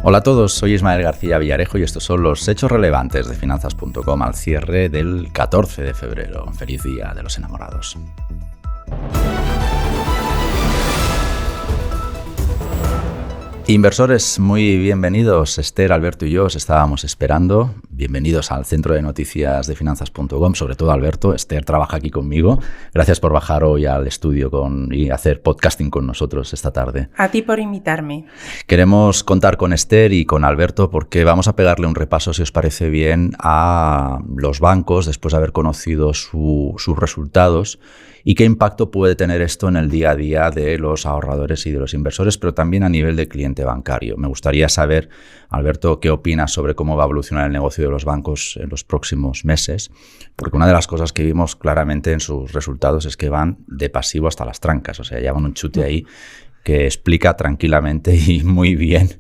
Hola a todos, soy Ismael García Villarejo y estos son los hechos relevantes de Finanzas.com al cierre del 14 de febrero. Feliz Día de los Enamorados. Inversores, muy bienvenidos. Esther, Alberto y yo os estábamos esperando. Bienvenidos al centro de noticias de Finanzas.com, sobre todo Alberto. Esther trabaja aquí conmigo. Gracias por bajar hoy al estudio y hacer podcasting con nosotros esta tarde. A ti por invitarme. Queremos contar con Esther y con Alberto porque vamos a pegarle un repaso, si os parece bien, a los bancos después de haber conocido sus resultados y qué impacto puede tener esto en el día a día de los ahorradores y de los inversores, pero también a nivel de cliente bancario. Me gustaría saber, Alberto, qué opinas sobre cómo va a evolucionar el negocio de los bancos en los próximos meses, porque una de las cosas que vimos claramente en sus resultados es que van de pasivo hasta las trancas, o sea, llevan un chute ahí que explica tranquilamente y muy bien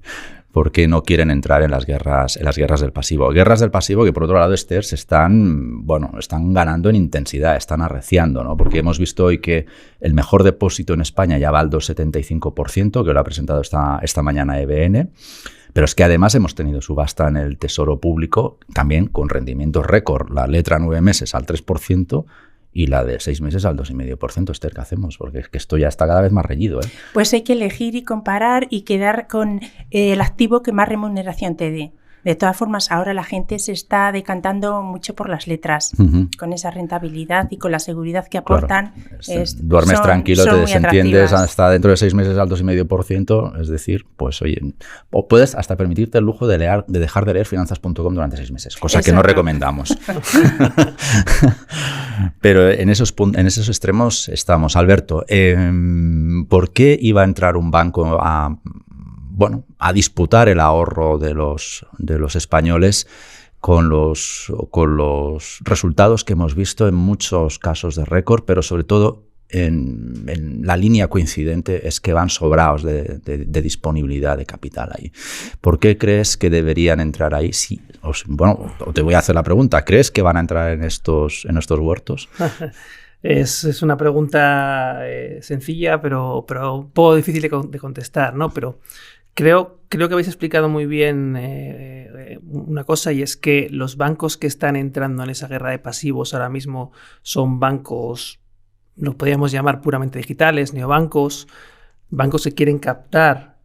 por qué no quieren entrar en las guerras del pasivo. Guerras del pasivo que, por otro lado, Esther, están ganando en intensidad, están arreciando, ¿no? Porque hemos visto hoy que el mejor depósito en España ya va al 2,75%, que lo ha presentado esta mañana EBN. Pero es que además hemos tenido subasta en el Tesoro Público, también con rendimientos récord. La letra 9 meses al 3%, y la de 6 meses al 2,5%, Esther, ¿qué hacemos? Porque es que esto ya está cada vez más reñido, ¿eh? Pues hay que elegir y comparar y quedar con el activo que más remuneración te dé. De todas formas, ahora la gente se está decantando mucho por las letras, con esa rentabilidad y con la seguridad que aportan. Claro, duermes tranquilo, te desentiendes hasta dentro de 6 meses al 2,5%, es decir, pues oye, o puedes hasta permitirte el lujo de dejar de leer Finanzas.com durante 6 meses, cosa que no recomendamos. Pero en esos extremos estamos. Alberto, ¿por qué iba a entrar un banco a disputar el ahorro de los españoles con los resultados que hemos visto en muchos casos de récord, pero sobre todo en la línea coincidente es que van sobrados de disponibilidad de capital ahí? ¿Por qué crees que deberían entrar ahí? Sí, te voy a hacer la pregunta. ¿Crees que van a entrar en estos huertos? Es una pregunta sencilla, pero un poco difícil de contestar, ¿no? Pero creo que habéis explicado muy bien una cosa, y es que los bancos que están entrando en esa guerra de pasivos ahora mismo son bancos, los podríamos llamar puramente digitales, neobancos, bancos que quieren captar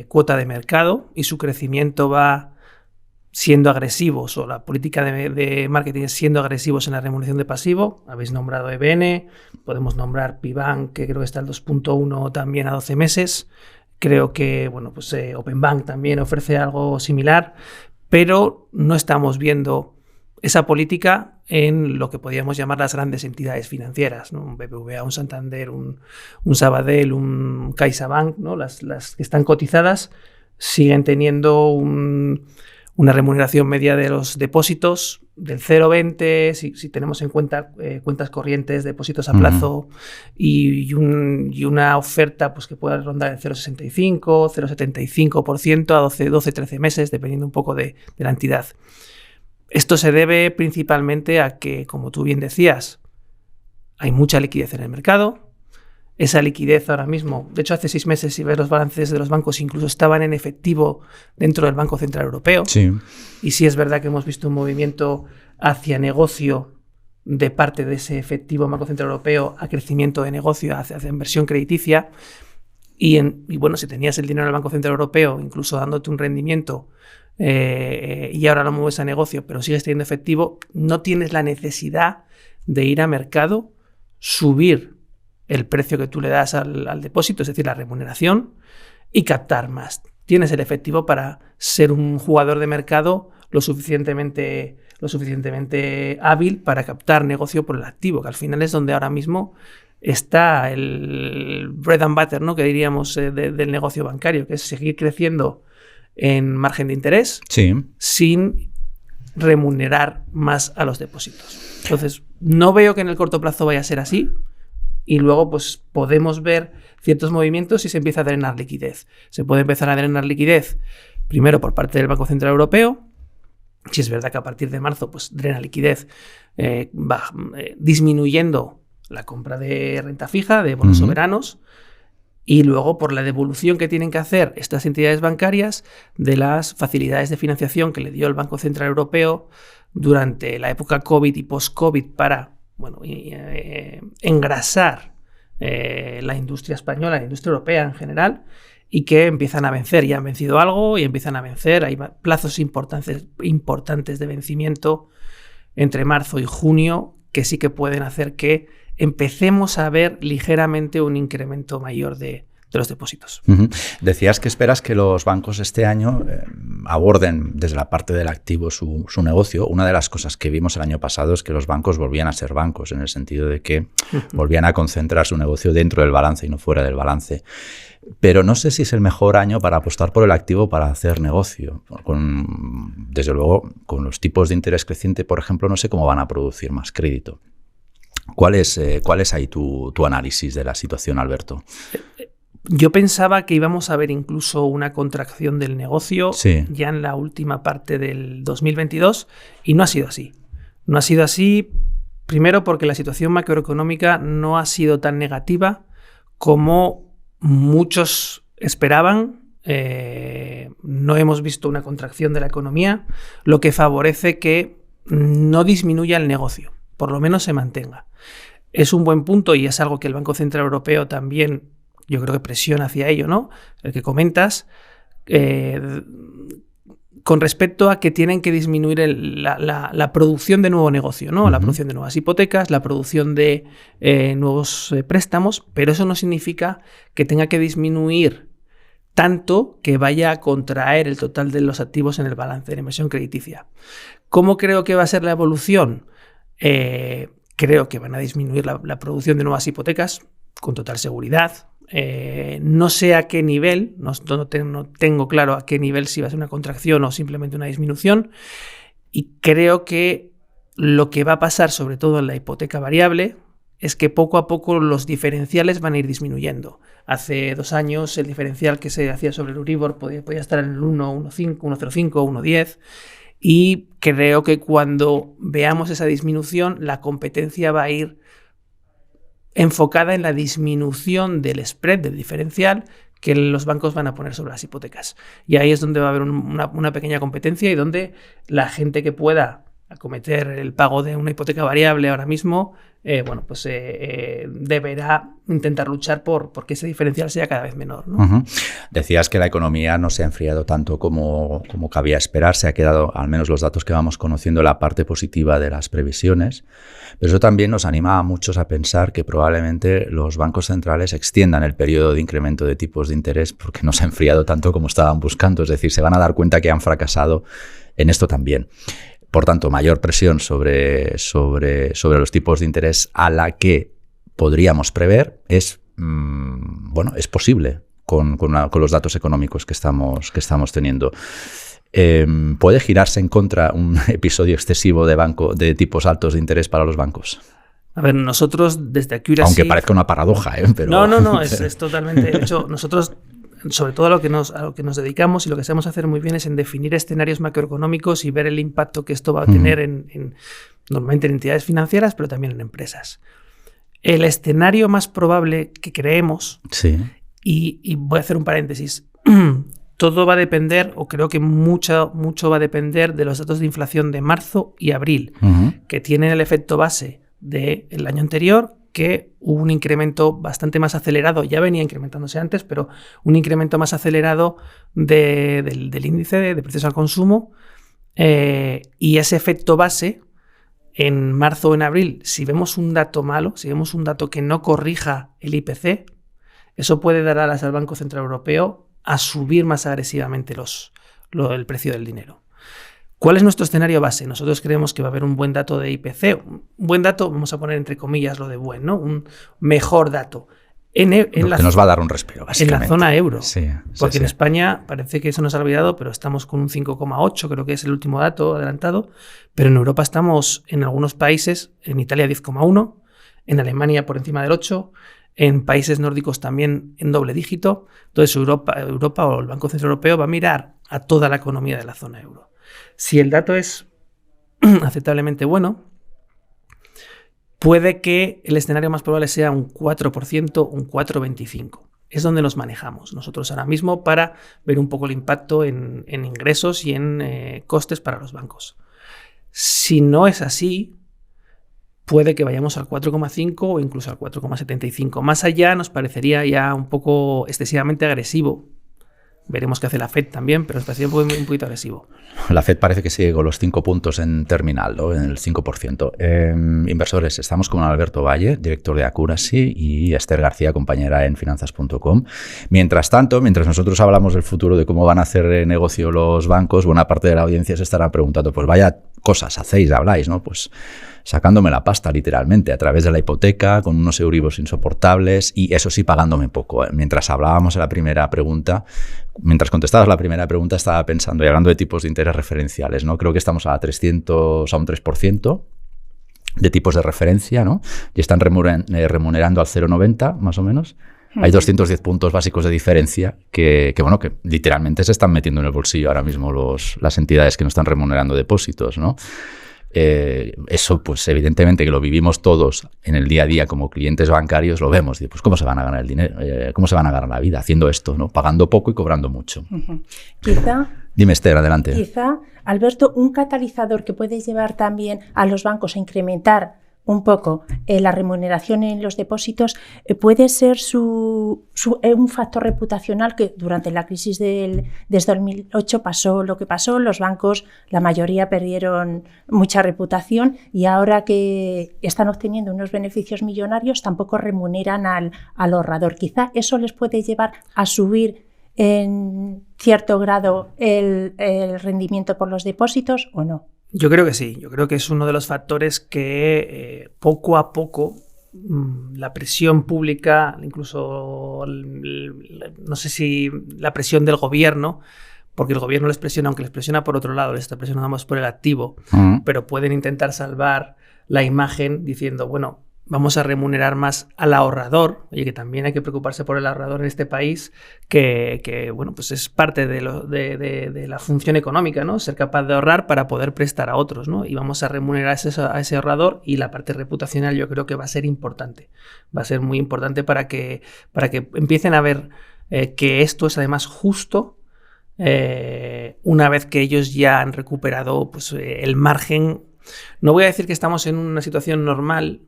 cuota de mercado y su crecimiento va siendo agresivos, o la política de marketing es siendo agresivos en la remuneración de pasivo. Habéis nombrado EBN, podemos nombrar Pibank, que creo que está al 2,1 también a 12 meses. Creo que Openbank también ofrece algo similar, pero no estamos viendo esa política en lo que podríamos llamar las grandes entidades financieras, ¿no? Un BBVA, un Santander, un Sabadell, un CaixaBank, ¿no? Las que están cotizadas siguen teniendo una remuneración media de los depósitos del 0,20, si tenemos en cuenta cuentas corrientes, depósitos a plazo, y una oferta pues que pueda rondar el 0,65, 0,75% a 12, 13 meses, dependiendo un poco de la entidad. Esto se debe principalmente a que, como tú bien decías, hay mucha liquidez en el mercado. Esa liquidez ahora mismo, de hecho hace 6 meses, si ves los balances de los bancos, incluso estaban en efectivo dentro del Banco Central Europeo. Sí. Y sí es verdad que hemos visto un movimiento hacia negocio de parte de ese efectivo Banco Central Europeo a crecimiento de negocio, hacia inversión crediticia. Y bueno, si tenías el dinero en el Banco Central Europeo, incluso dándote un rendimiento, y ahora lo mueves a negocio, pero sigues teniendo efectivo, no tienes la necesidad de ir a mercado, subir el precio que tú le das al depósito, es decir, la remuneración, y captar más. Tienes el efectivo para ser un jugador de mercado lo suficientemente hábil para captar negocio por el activo, que al final es donde ahora mismo está el bread and butter, ¿no? Que diríamos del negocio bancario, que es seguir creciendo en margen de interés, sí, sin remunerar más a los depósitos. Entonces, no veo que en el corto plazo vaya a ser así. Y luego pues podemos ver ciertos movimientos si se empieza a drenar liquidez. Se puede empezar a drenar liquidez primero por parte del Banco Central Europeo. Si es verdad que a partir de marzo pues drena liquidez, va disminuyendo la compra de renta fija, de bonos soberanos. y luego por la devolución que tienen que hacer estas entidades bancarias de las facilidades de financiación que le dio el Banco Central Europeo durante la época COVID y post-COVID para engrasar la industria española, la industria europea en general, y que empiezan a vencer. Ya han vencido algo y empiezan a vencer. Hay plazos importantes de vencimiento entre marzo y junio que sí que pueden hacer que empecemos a ver ligeramente un incremento mayor de los depósitos. Decías que esperas que los bancos este año aborden desde la parte del activo su negocio. Una de las cosas que vimos el año pasado es que los bancos volvían a ser bancos, en el sentido de que volvían a concentrar su negocio dentro del balance y no fuera del balance. Pero no sé si es el mejor año para apostar por el activo para hacer negocio. Desde luego, con los tipos de interés creciente, por ejemplo, no sé cómo van a producir más crédito. ¿Cuál es ahí tu análisis de la situación, Alberto? Yo pensaba que íbamos a ver incluso una contracción del negocio ya en la última parte del 2022 y no ha sido así. No ha sido así, primero porque la situación macroeconómica no ha sido tan negativa como muchos esperaban. No hemos visto una contracción de la economía, lo que favorece que no disminuya el negocio, por lo menos se mantenga. Es un buen punto y es algo que el Banco Central Europeo también, yo creo que presiona hacia ello, ¿no? El que comentas, con respecto a que tienen que disminuir la producción de nuevo negocio, ¿no? La producción de nuevas hipotecas, la producción de nuevos préstamos, pero eso no significa que tenga que disminuir tanto que vaya a contraer el total de los activos en el balance de la inversión crediticia. ¿Cómo creo que va a ser la evolución? Creo que van a disminuir la producción de nuevas hipotecas con total seguridad. No sé a qué nivel, no tengo claro a qué nivel, si va a ser una contracción o simplemente una disminución, y creo que lo que va a pasar, sobre todo en la hipoteca variable, es que poco a poco los diferenciales van a ir disminuyendo. Hace 2 años el diferencial que se hacía sobre el Euribor podía estar en el 1,5, 1,05, 1,10, y creo que cuando veamos esa disminución, la competencia va a ir enfocada en la disminución del spread, del diferencial que los bancos van a poner sobre las hipotecas. Y ahí es donde va a haber una pequeña competencia y donde la gente que pueda acometer el pago de una hipoteca variable ahora mismo, deberá intentar luchar por que ese diferencial sea cada vez menor, ¿no? Decías que la economía no se ha enfriado tanto como cabía esperar, se ha quedado, al menos los datos que vamos conociendo, la parte positiva de las previsiones, pero eso también nos anima a muchos a pensar que probablemente los bancos centrales extiendan el periodo de incremento de tipos de interés porque no se ha enfriado tanto como estaban buscando, es decir, se van a dar cuenta que han fracasado en esto también. Por tanto, mayor presión sobre los tipos de interés a la que podríamos prever es posible con los datos económicos que estamos teniendo. ¿Puede girarse en contra un episodio excesivo de tipos altos de interés para los bancos? A ver, nosotros desde Accuracy... Aunque parezca una paradoja, pero... No, es totalmente... De hecho, nosotros... Sobre todo a lo que nos dedicamos y lo que sabemos hacer muy bien es en definir escenarios macroeconómicos y ver el impacto que esto va a tener normalmente en entidades financieras, pero también en empresas. El escenario más probable que creemos, y voy a hacer un paréntesis, todo va a depender, o creo que mucho va a depender de los datos de inflación de marzo y abril, que tienen el efecto base del año anterior, que hubo un incremento bastante más acelerado, ya venía incrementándose antes, pero un incremento más acelerado del índice de precios al consumo, y ese efecto base en marzo o en abril, si vemos un dato malo, si vemos un dato que no corrija el IPC, eso puede dar alas al Banco Central Europeo a subir más agresivamente el precio del dinero. ¿Cuál es nuestro escenario base? Nosotros creemos que va a haber un buen dato de IPC. Un buen dato, vamos a poner entre comillas lo de buen, ¿no? Un mejor dato. Que nos va a dar un respiro, básicamente. En la zona euro. Porque en España parece que eso nos ha olvidado, pero estamos con un 5,8, creo que es el último dato adelantado. Pero en Europa estamos en algunos países, en Italia 10,1, en Alemania por encima del 8, en países nórdicos también en doble dígito. Entonces Europa o el Banco Central Europeo va a mirar a toda la economía de la zona euro. Si el dato es aceptablemente bueno, puede que el escenario más probable sea un 4%, un 4,25%. es donde nos manejamos nosotros ahora mismo para ver un poco el impacto en ingresos y en costes para los bancos. Si no es así, puede que vayamos al 4,5 o incluso al 4,75. Más allá nos parecería ya un poco excesivamente agresivo. Veremos qué hace la FED también, pero nos parecería un poquito agresivo. La FED parece que sigue con los 5 puntos en terminal, ¿no? En el 5%. Inversores, estamos con Alberto Valle, director de Accuracy, y Esther García, compañera en finanzas.com. Mientras tanto, mientras nosotros hablamos del futuro de cómo van a hacer negocio los bancos, buena parte de la audiencia se estará preguntando, pues vaya cosas hacéis, habláis, ¿no? Pues sacándome la pasta literalmente a través de la hipoteca, con unos Euribors insoportables y eso sí pagándome poco. Mientras hablábamos de la primera pregunta, mientras contestabas la primera pregunta estaba pensando y hablando de tipos de interés referenciales, ¿no? Creo que estamos a un 3% de tipos de referencia, ¿no? Y están remunerando al 0,90 más o menos. Hay 210 puntos básicos de diferencia que literalmente se están metiendo en el bolsillo ahora mismo las entidades que no están remunerando depósitos, ¿no? Eso, pues evidentemente que lo vivimos todos en el día a día como clientes bancarios, lo vemos. Pues ¿cómo se van a ganar el dinero? ¿Cómo se van a ganar la vida haciendo esto, ¿no? Pagando poco y cobrando mucho. Dime, Esther, adelante. Quizá, Alberto, un catalizador que puede llevar también a los bancos a incrementar un poco la remuneración en los depósitos puede ser un factor reputacional que durante la crisis desde 2008 pasó lo que pasó. Los bancos, la mayoría perdieron mucha reputación y ahora que están obteniendo unos beneficios millonarios tampoco remuneran al ahorrador. Quizá eso les puede llevar a subir en cierto grado el rendimiento por los depósitos o no. Yo creo que sí, yo creo que es uno de los factores que poco a poco la presión pública, incluso no sé si la presión del gobierno, porque el gobierno les presiona, aunque les presiona por otro lado, les está presionando más por el activo, pero pueden intentar salvar la imagen diciendo, bueno, vamos a remunerar más al ahorrador, oye, que también hay que preocuparse por el ahorrador en este país, que bueno, pues es parte de la función económica, ¿no? Ser capaz de ahorrar para poder prestar a otros, ¿no? Y vamos a remunerar a ese ahorrador y la parte reputacional yo creo que va a ser importante. Va a ser muy importante para que empiecen a ver que esto es además justo una vez que ellos ya han recuperado pues, el margen. No voy a decir que estamos en una situación normal,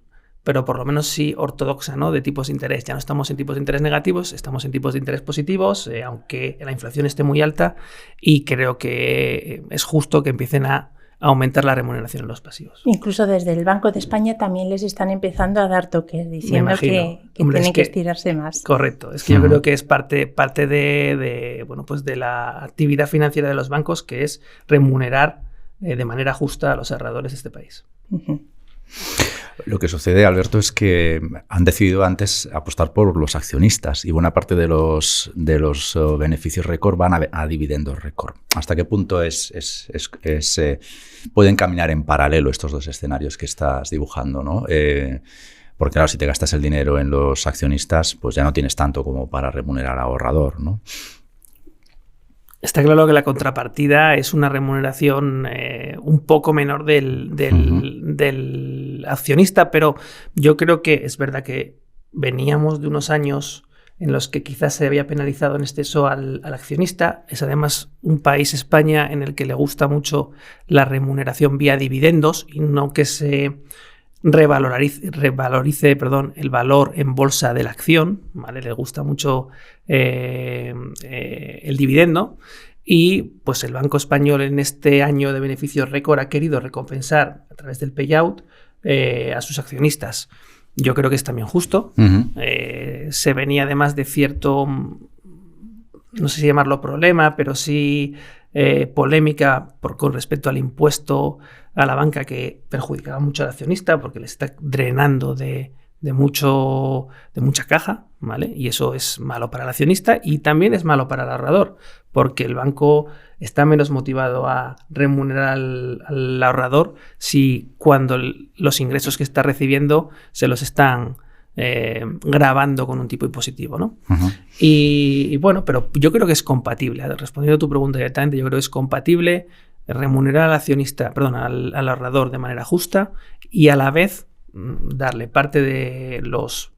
pero por lo menos sí ortodoxa, ¿no? De tipos de interés. Ya no estamos en tipos de interés negativos, estamos en tipos de interés positivos, aunque la inflación esté muy alta, y creo que es justo que empiecen a aumentar la remuneración en los pasivos. Incluso desde el Banco de España también les están empezando a dar toques diciendo que tienen que estirarse más. Correcto, es que yo creo que es parte de la actividad financiera de los bancos, que es remunerar de manera justa a los ahorradores de este país. Lo que sucede, Alberto, es que han decidido antes apostar por los accionistas y buena parte de los beneficios récord van a dividendos récord. ¿Hasta qué punto pueden caminar en paralelo estos dos escenarios que estás dibujando, ¿no? Porque claro, si te gastas el dinero en los accionistas, pues ya no tienes tanto como para remunerar al ahorrador, ¿no? Está claro que la contrapartida es una remuneración un poco menor del accionista, pero yo creo que es verdad que veníamos de unos años en los que quizás se había penalizado en exceso al accionista. Es además un país, España, en el que le gusta mucho la remuneración vía dividendos y no que se revalorice el valor en bolsa de la acción, ¿vale? Le gusta mucho el dividendo y pues el Banco Español en este año de beneficios récord ha querido recompensar a través del payout a sus accionistas. Yo creo que es también justo. Se venía además de cierto, no sé si llamarlo problema, pero sí polémica con respecto al impuesto a la banca que perjudicaba mucho al accionista porque le está drenando de mucha caja, ¿vale? Y eso es malo para el accionista y también es malo para el ahorrador porque el banco está menos motivado a remunerar al ahorrador si cuando los ingresos que está recibiendo se los están grabando con un tipo impositivo, ¿no? Y bueno, pero yo creo que es compatible. Respondiendo a tu pregunta directamente, yo creo que es compatible remunerar al accionista, al ahorrador de manera justa y a la vez darle parte de los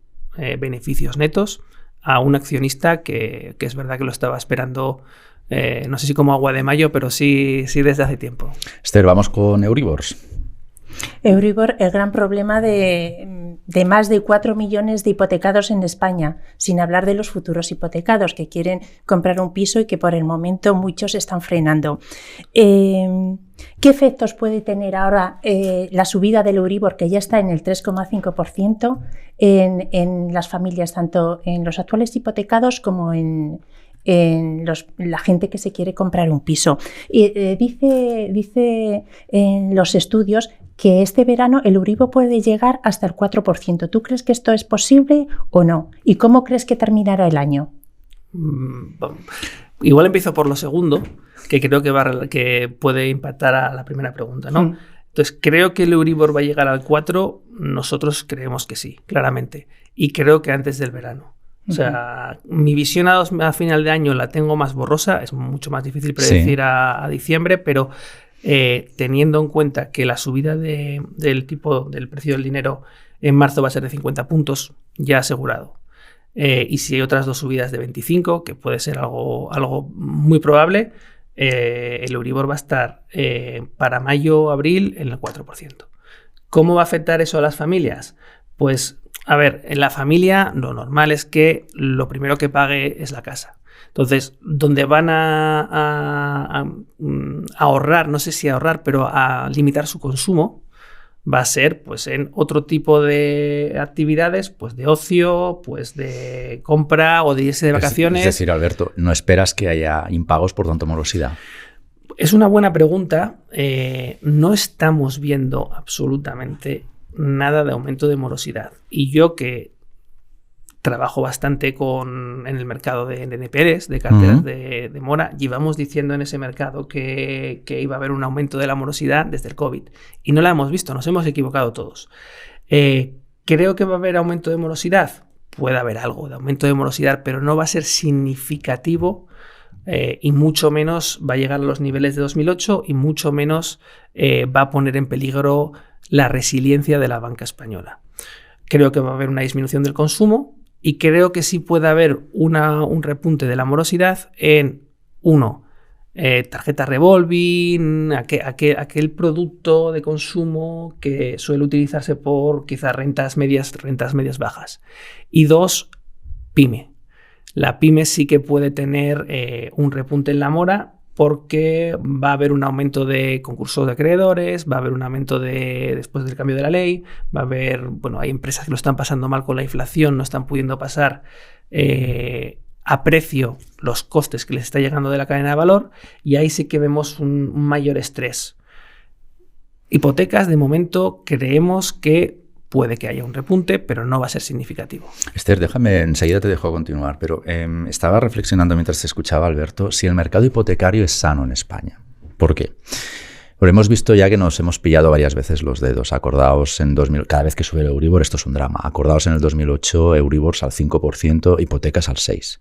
beneficios netos a un accionista que es verdad que lo estaba esperando, no sé si como agua de mayo, pero sí desde hace tiempo. Esther, vamos con Euribors. Euribor, el gran problema de más de 4 millones de hipotecados en España, sin hablar de los futuros hipotecados que quieren comprar un piso y que por el momento muchos están frenando. ¿Qué efectos puede tener ahora la subida del Euribor, que ya está en el 3,5% en las familias, tanto en los actuales hipotecados como en la gente que se quiere comprar un piso? Y dice en los estudios que este verano el Euribor puede llegar hasta el 4%. ¿Tú crees que esto es posible o no? ¿Y cómo crees que terminará el año? Igual empiezo por lo segundo, que creo que puede impactar a la primera pregunta, ¿no? Entonces, ¿creo que el Euribor va a llegar al 4? Nosotros creemos que sí, claramente. Y creo que antes del verano. O sea, mi visión a final de año la tengo más borrosa, es mucho más difícil predecir a diciembre, pero teniendo en cuenta que la subida del precio del dinero en marzo va a ser de 50 puntos, ya asegurado. Y si hay otras 2 subidas de 25, que puede ser algo muy probable, el Euribor va a estar para mayo-abril en el 4%. ¿Cómo va a afectar eso a las familias? Pues, a ver, en la familia lo normal es que lo primero que pague es la casa. Entonces, donde van a ahorrar, no sé si ahorrar, pero a limitar su consumo, va a ser pues en otro tipo de actividades, pues de ocio, pues de compra o de irse de vacaciones. Es decir, Alberto, ¿no esperas que haya impagos por tanto morosidad? Es una buena pregunta. No estamos viendo absolutamente nada de aumento de morosidad. Y yo que trabajo bastante en el mercado de NPLs, de carteras de mora, llevamos diciendo en ese mercado que iba a haber un aumento de la morosidad desde el COVID. Y no la hemos visto, nos hemos equivocado todos. ¿Creo que va a haber aumento de morosidad? Puede haber algo de aumento de morosidad, pero no va a ser significativo y mucho menos va a llegar a los niveles de 2008 y mucho menos va a poner en peligro la resiliencia de la banca española. Creo que va a haber una disminución del consumo y creo que sí puede haber un repunte de la morosidad en, tarjeta revolving, aquel producto de consumo que suele utilizarse por quizás rentas medias bajas. Y 2, pyme. La pyme sí que puede tener un repunte en la mora porque va a haber un aumento de concursos de acreedores, va a haber un aumento después del cambio de la ley, va a haber, hay empresas que lo están pasando mal con la inflación, no están pudiendo pasar a precio los costes que les está llegando de la cadena de valor y ahí sí que vemos un mayor estrés. Hipotecas, de momento, creemos que puede que haya un repunte, pero no va a ser significativo. Esther, enseguida te dejo continuar, pero estaba reflexionando mientras te escuchaba, Alberto, si el mercado hipotecario es sano en España. ¿Por qué? Porque hemos visto ya que nos hemos pillado varias veces los dedos. Acordaos cada vez que sube el Euribor, esto es un drama. Acordaos en el 2008, Euribors al 5%, hipotecas al 6%.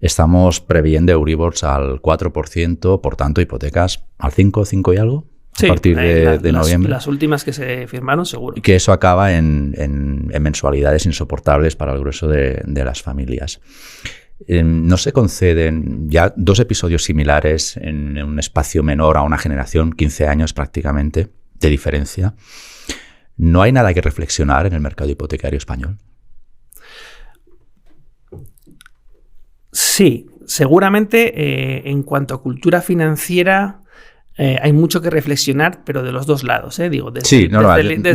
Estamos previendo Euribors al 4%, por tanto, hipotecas al 5 y algo. Sí, a partir de noviembre. Las últimas que se firmaron, seguro. Y que eso acaba en mensualidades insoportables para el grueso de las familias. No se conceden ya 2 episodios similares en un espacio menor a una generación, 15 años prácticamente de diferencia. ¿No hay nada que reflexionar en el mercado hipotecario español? Sí, seguramente en cuanto a cultura financiera hay mucho que reflexionar, pero de los dos lados, digo, desde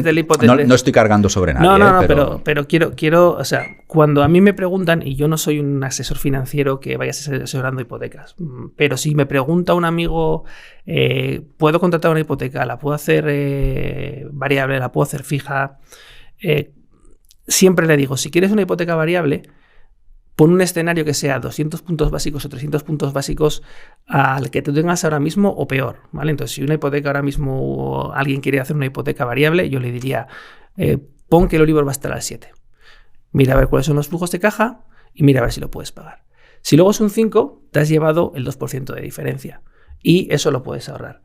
el hipotético. No estoy cargando sobre nadie. Pero quiero, o sea, cuando a mí me preguntan, y yo no soy un asesor financiero que vaya asesorando hipotecas, pero si me pregunta un amigo, ¿puedo contratar una hipoteca? ¿La puedo hacer variable? ¿La puedo hacer fija? Siempre le digo, si quieres una hipoteca variable, pon un escenario que sea 200 puntos básicos o 300 puntos básicos al que tú tengas ahora mismo o peor, ¿vale? Entonces, si una hipoteca ahora mismo, alguien quiere hacer una hipoteca variable, yo le diría, pon que el Euribor va a estar al 7. Mira a ver cuáles son los flujos de caja y mira a ver si lo puedes pagar. Si luego es un 5, te has llevado el 2% de diferencia y eso lo puedes ahorrar.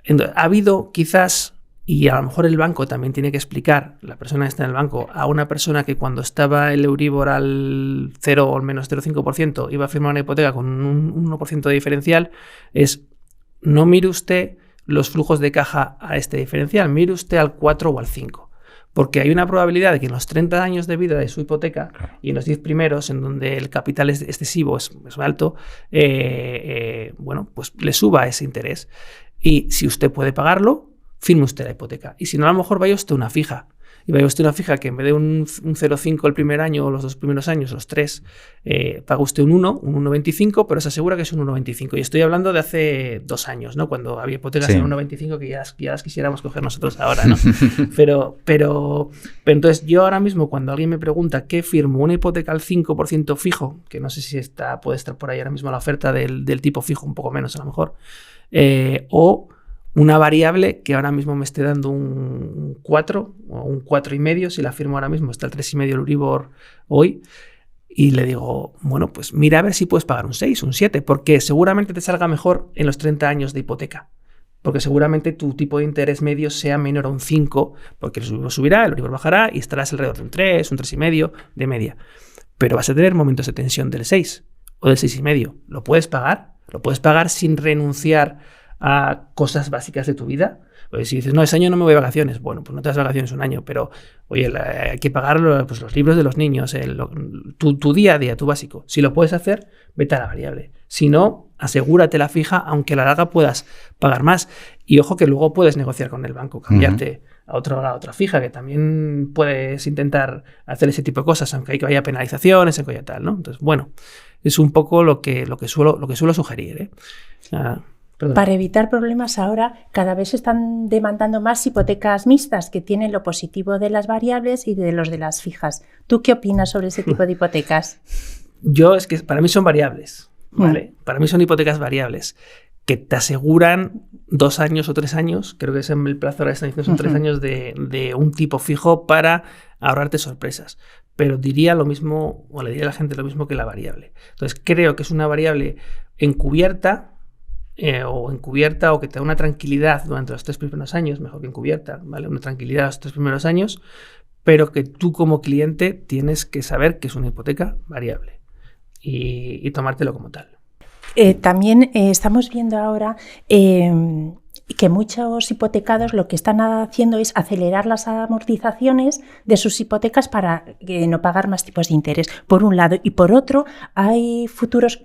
Entonces, ha habido quizás Y a lo mejor el banco también tiene que explicar, la persona que está en el banco, a una persona que cuando estaba el Euribor al 0 o al menos 0,5% iba a firmar una hipoteca con un 1% de diferencial, es no mire usted los flujos de caja a este diferencial, mire usted al 4 o al 5. Porque hay una probabilidad de que en los 30 años de vida de su hipoteca y en los 10 primeros, en donde el capital es excesivo, es alto, bueno, pues le suba ese interés. Y si usted puede pagarlo, firme usted la hipoteca. Y si no, a lo mejor vaya usted una fija. Y vaya usted una fija que en vez de un 0,5 el primer año o los 2 primeros años, los 3, paga usted un 1,25, pero se asegura que es un 1,25. Y estoy hablando de hace 2 años, ¿no? Cuando había hipotecas en 1,25 que ya las quisiéramos coger nosotros ahora, ¿no? pero entonces yo ahora mismo cuando alguien me pregunta ¿qué firmo? ¿Una hipoteca al 5% fijo? Que no sé si puede estar por ahí ahora mismo la oferta del tipo fijo, un poco menos a lo mejor. O una variable que ahora mismo me esté dando un 4 o un 4,5, si la firmo ahora mismo, está el 3,5 el Euribor hoy, y le digo, bueno, pues mira a ver si puedes pagar un 6, un 7, porque seguramente te salga mejor en los 30 años de hipoteca, porque seguramente tu tipo de interés medio sea menor a un 5, porque el Euribor subirá, el Euribor bajará y estarás alrededor de un 3, un 3,5 de media, pero vas a tener momentos de tensión del 6 o del 6,5. ¿Lo puedes pagar sin renunciar a cosas básicas de tu vida? Pues si dices, no, ese año no me voy de vacaciones, bueno, pues no te das vacaciones un año, pero oye, hay que pagar pues, los libros de los niños, tu día a día, tu básico. Si lo puedes hacer, vete a la variable. Si no, asegúrate la fija, aunque a la larga puedas pagar más. Y ojo que luego puedes negociar con el banco, cambiarte a otra fija, que también puedes intentar hacer ese tipo de cosas, aunque haya penalizaciones, aunque haya tal, ¿no? Entonces, bueno, es un poco lo que suelo sugerir, ¿eh? Para evitar problemas ahora cada vez se están demandando más hipotecas mixtas que tienen lo positivo de las variables y de los de las fijas. ¿Tú qué opinas sobre ese tipo de hipotecas? Es que para mí son variables, ¿vale? Para mí son hipotecas variables que te aseguran 2 años o 3 años, creo que es el plazo ahora están diciendo son 3 años de un tipo fijo para ahorrarte sorpresas. Pero diría lo mismo, o le diría a la gente lo mismo que la variable. Entonces creo que es una variable encubierta, o que te da una tranquilidad durante los 3 primeros años, mejor que encubierta, ¿vale? Una tranquilidad los 3 primeros años, pero que tú como cliente tienes que saber que es una hipoteca variable y tomártelo como tal. También estamos viendo ahora que muchos hipotecados lo que están haciendo es acelerar las amortizaciones de sus hipotecas para no pagar más tipos de interés, por un lado. Y por otro, hay futuros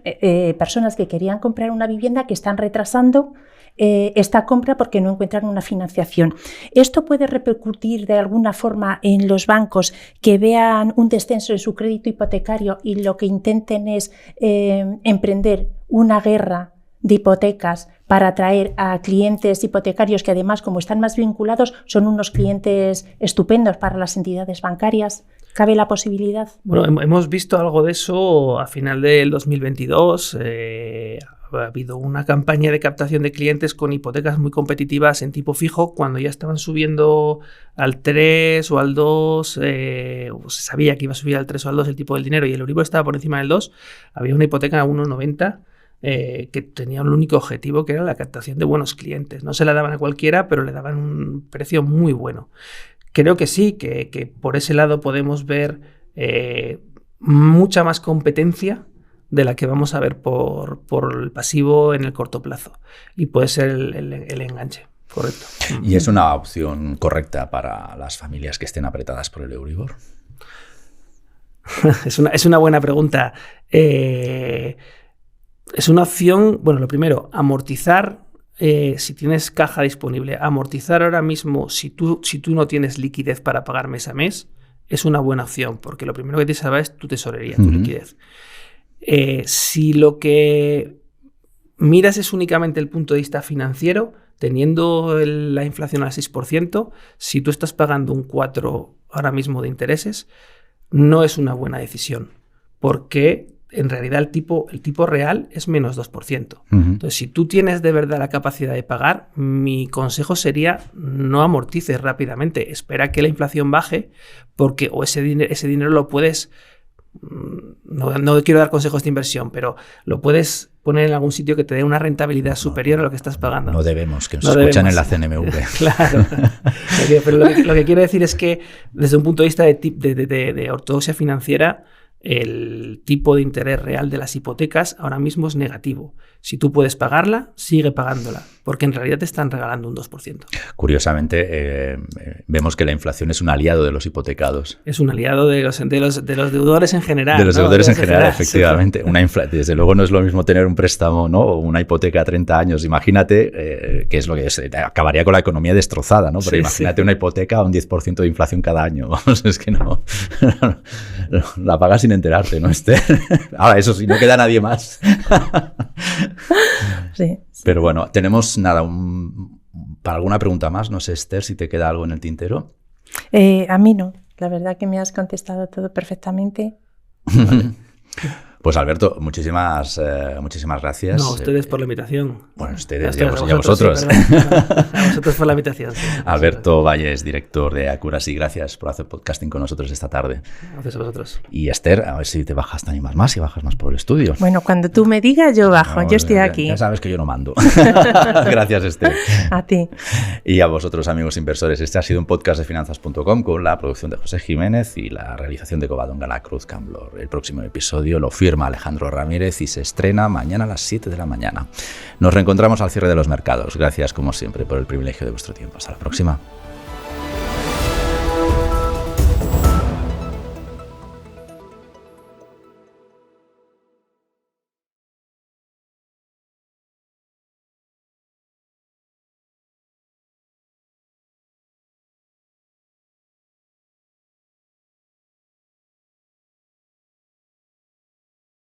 personas que querían comprar una vivienda que están retrasando esta compra porque no encuentran una financiación. ¿Esto puede repercutir de alguna forma en los bancos que vean un descenso en su crédito hipotecario y lo que intenten es emprender una guerra de hipotecas para atraer a clientes hipotecarios que además, como están más vinculados, son unos clientes estupendos para las entidades bancarias? ¿Cabe la posibilidad? Bueno, hemos visto algo de eso a final del 2022. Ha habido una campaña de captación de clientes con hipotecas muy competitivas en tipo fijo cuando ya estaban subiendo al 3 o al 2, se sabía que iba a subir al 3 o al 2 el tipo del dinero y el Euribor estaba por encima del 2, había una hipoteca a 1,90 que tenía un único objetivo que era la captación de buenos clientes. No se la daban a cualquiera, pero le daban un precio muy bueno. Creo que sí, que por ese lado podemos ver mucha más competencia de la que vamos a ver por el pasivo en el corto plazo. Y puede ser el enganche, correcto. ¿Y es una opción correcta para las familias que estén apretadas por el Euribor? Es una buena pregunta. Es una opción, bueno, lo primero, amortizar, si tienes caja disponible, amortizar ahora mismo, si tú no tienes liquidez para pagar mes a mes, es una buena opción, porque lo primero que te salva es tu tesorería, tu liquidez. Si lo que miras es únicamente el punto de vista financiero, teniendo la inflación al 6%, si tú estás pagando un 4% ahora mismo de intereses, no es una buena decisión, porque en realidad el tipo real es menos 2%. Entonces, si tú tienes de verdad la capacidad de pagar, mi consejo sería no amortices rápidamente, espera que la inflación baje, porque o ese dinero lo puedes no quiero dar consejos de inversión, pero lo puedes poner en algún sitio que te dé una rentabilidad superior a lo que estás pagando. No debemos, que nos escuchan en la CNMV. Claro. Pero lo que quiero decir es que desde un punto de vista de ortodoxia financiera, el tipo de interés real de las hipotecas ahora mismo es negativo. Si tú puedes pagarla, sigue pagándola, porque en realidad te están regalando un 2%. Curiosamente, vemos que la inflación es un aliado de los hipotecados. Es un aliado de los deudores en general. De los deudores en general, efectivamente. Desde luego no es lo mismo tener un préstamo, ¿no? O una hipoteca a 30 años. Imagínate qué es lo que es. Acabaría con la economía destrozada, ¿no? Pero imagínate una hipoteca a un 10% de inflación cada año. Vamos, es que no. La pagas sin enterarte, ¿no, Esther? Ahora, eso sí, no queda nadie más. Sí. Pero bueno, tenemos nada, para alguna pregunta más, no sé, Esther, si te queda algo en el tintero. A mí no, la verdad que me has contestado todo perfectamente. Vale. Pues Alberto, muchísimas gracias. No, a ustedes por la invitación. Bueno, ustedes y a vosotros. Sí, a vosotros por la invitación. Sí, Alberto Valles, director de Accuracy, gracias por hacer podcasting con nosotros esta tarde. Gracias a vosotros. Y Esther, a ver si te bajas, te animas más y bajas más por el estudio. Bueno, cuando tú me digas, yo bajo, yo estoy aquí. Ya sabes que yo no mando. Gracias, Esther. A ti. Y a vosotros, amigos inversores. Este ha sido un podcast de finanzas.com con la producción de José Jiménez y la realización de Covadonga La Cruz Camblor. El próximo episodio lo firma Alejandro Ramírez y se estrena mañana a las 7 de la mañana. Nos reencontramos al cierre de los mercados. Gracias, como siempre, por el privilegio de vuestro tiempo. Hasta la próxima.